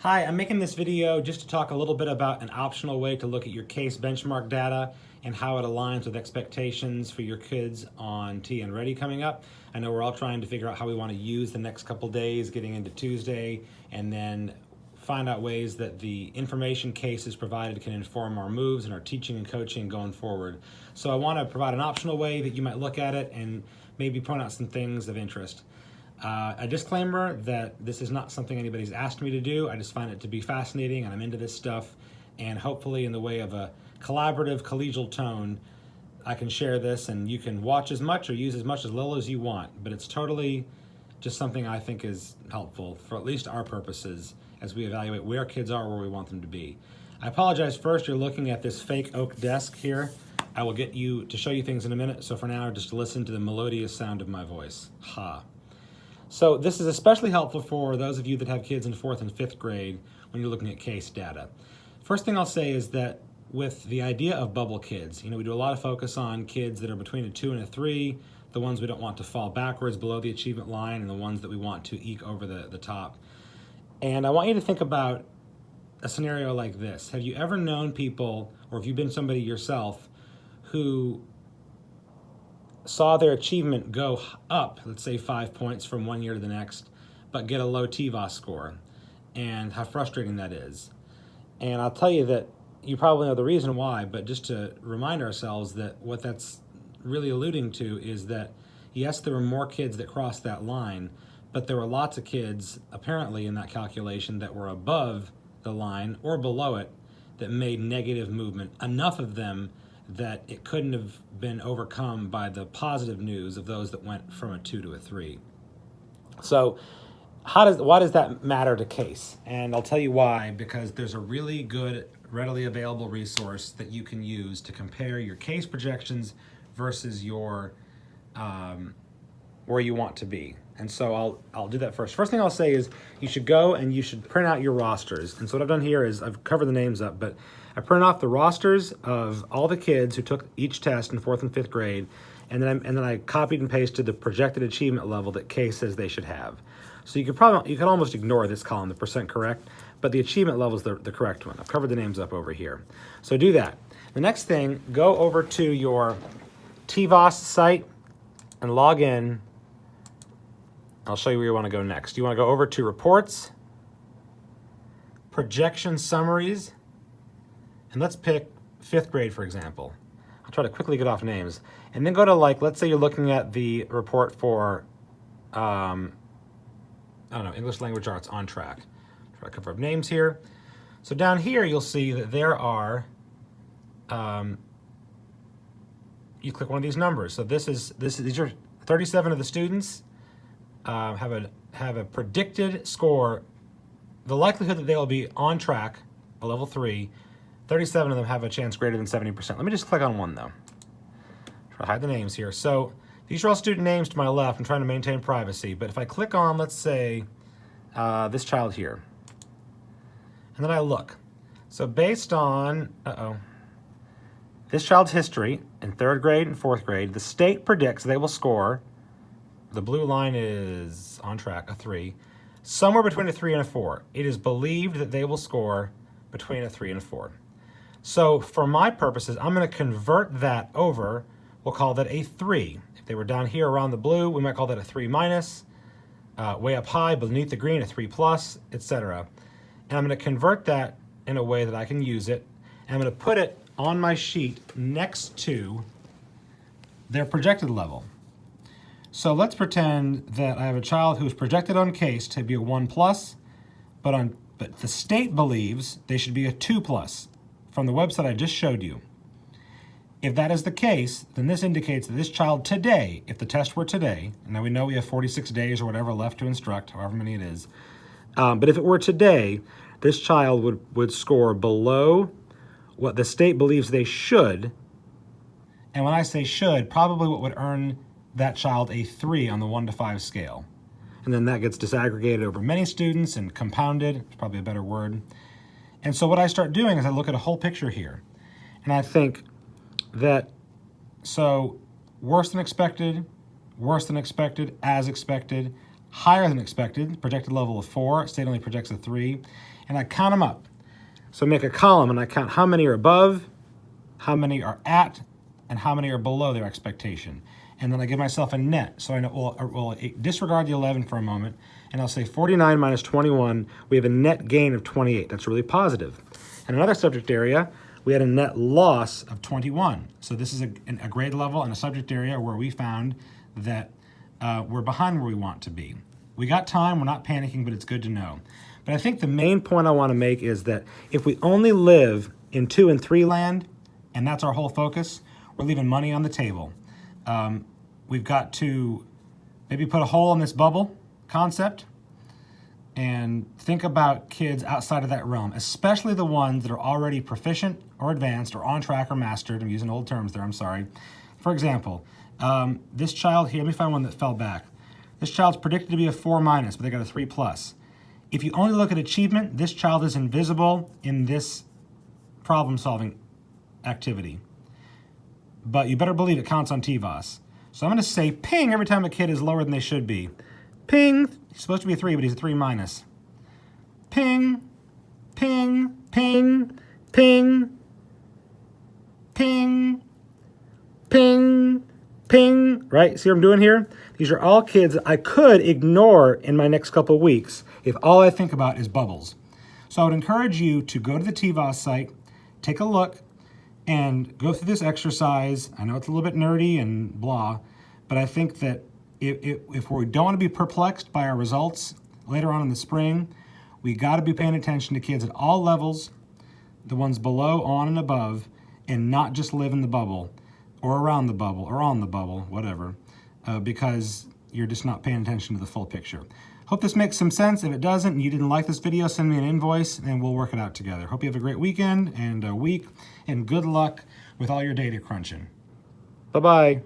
Hi, I'm making this video just to talk a little bit about an optional way to look at your case benchmark data and how it aligns with expectations for your kids on TN Ready coming up. I know we're all trying to figure out how we want to use the next couple days getting into Tuesday, and then find out ways that the information cases provided can inform our moves and our teaching and coaching going forward. So I want to provide an optional way that you might look at it and maybe point out some things of interest. A disclaimer that this is not something anybody's asked me to do. I just find it to be fascinating and I'm into this stuff, and hopefully in the way of a collaborative, collegial tone, I can share this and you can watch as much or use as much as little as you want, but it's totally just something I think is helpful for at least our purposes as we evaluate where kids are, where we want them to be. I apologize first, you're looking at this fake oak desk here. I will get you to show you things in a minute, so for now just listen to the melodious sound of my voice. Ha. So this is especially helpful for those of you that have kids in 4th and 5th grade when you're looking at case data. First thing I'll say is that with the idea of bubble kids, we do a lot of focus on kids that are between a 2 and a 3, the ones we don't want to fall backwards below the achievement line, and the ones that we want to eke over the top. And I want you to think about a scenario like this. Have you ever known people, or have you been somebody yourself, who saw their achievement go up, let's say 5 points from one year to the next, but get a low TVOS score, and how frustrating that is? And I'll tell you that you probably know the reason why, but just to remind ourselves that what that's really alluding to is that, yes, there were more kids that crossed that line, but there were lots of kids, apparently, in that calculation that were above the line or below it that made negative movement, enough of them that it couldn't have been overcome by the positive news of those that went from a 2 to a 3. So why does that matter to CASE? And I'll tell you why, because there's a really good, readily available resource that you can use to compare your CASE projections versus your where you want to be. And so I'll do that first. First thing I'll say is you should go and you should print out your rosters. And so what I've done here is I've covered the names up, but I print off the rosters of all the kids who took each test in 4th and 5th grade, and then I copied and pasted the projected achievement level that CASE says they should have. So you could almost ignore this column, the percent correct, but the achievement level is the correct one. I've covered the names up over here. So do that. The next thing, go over to your TVOS site and log in. I'll show you where you want to go next. You want to go over to reports, projection summaries, and let's pick 5th grade, for example. I'll try to quickly get off names. And then go to, let's say you're looking at the report for, English Language Arts on track. Try to cover up names here. So down here, you'll see that there are, you click one of these numbers. So these are 37 of the students have a predicted score. The likelihood that they will be on track, a level 3, 37 of them have a chance greater than 70%. Let me just click on one though. Try to hide the names here. So these are all student names to my left. I'm trying to maintain privacy, but if I click on, let's say, this child here, and then I look. So based on, this child's history in 3rd grade and 4th grade, the state predicts they will score, the blue line is on track, a 3, somewhere between a 3 and a 4. It is believed that they will score between a 3 and a 4. So for my purposes, I'm going to convert that over. We'll call that a 3. If they were down here around the blue, we might call that a 3 minus. Way up high, beneath the green, a 3 plus, etc. And I'm going to convert that in a way that I can use it. And I'm going to put it on my sheet next to their projected level. So let's pretend that I have a child who's projected on CASE to be a 1 plus, but the state believes they should be a 2 plus from the website I just showed you. If that is the case, then this indicates that this child today, if the test were today, and now we know we have 46 days or whatever left to instruct, however many it is, but if it were today, this child would score below what the state believes they should. And when I say should, probably what would earn that child a 3 on the 1 to 5 scale. And then that gets disaggregated over many students and compounded, it's probably a better word. And so what I start doing is I look at a whole picture here. And I think that, so worse than expected, as expected, higher than expected, projected level of 4, state only projects a 3, and I count them up. So I make a column and I count how many are above, how many are at, and how many are below their expectation. And then I give myself a net. So I know, we'll disregard the 11 for a moment, and I'll say 49 minus 21, we have a net gain of 28. That's really positive. In another subject area, we had a net loss of 21. So this is a grade level and a subject area where we found that we're behind where we want to be. We got time, we're not panicking, but it's good to know. But I think the main point I want to make is that if we only live in 2 and 3 land, and that's our whole focus, we're leaving money on the table. We've got to maybe put a hole in this bubble concept and think about kids outside of that realm, especially the ones that are already proficient or advanced or on track or mastered. I'm using old terms there, I'm sorry. For example, this child here, let me find one that fell back. This child's predicted to be a 4 minus, but they got a 3 plus. If you only look at achievement, this child is invisible in this problem-solving activity. But you better believe it counts on TVOS. So I'm going to say ping every time a kid is lower than they should be. Ping. He's supposed to be a 3, but he's a 3 minus. Ping, ping, ping, ping, ping, ping, ping. Right? See what I'm doing here? These are all kids I could ignore in my next couple of weeks if all I think about is bubbles. So I would encourage you to go to the TVOS site, take a look, and go through this exercise. I know it's a little bit nerdy and blah, but I think that if we don't want to be perplexed by our results later on in the spring, we got to be paying attention to kids at all levels, the ones below, on, and above, and not just live in the bubble or around the bubble or on the bubble, whatever, because you're just not paying attention to the full picture. Hope this makes some sense. If it doesn't and you didn't like this video, send me an invoice and we'll work it out together. Hope you have a great weekend and a week, and good luck with all your data crunching. Bye-bye.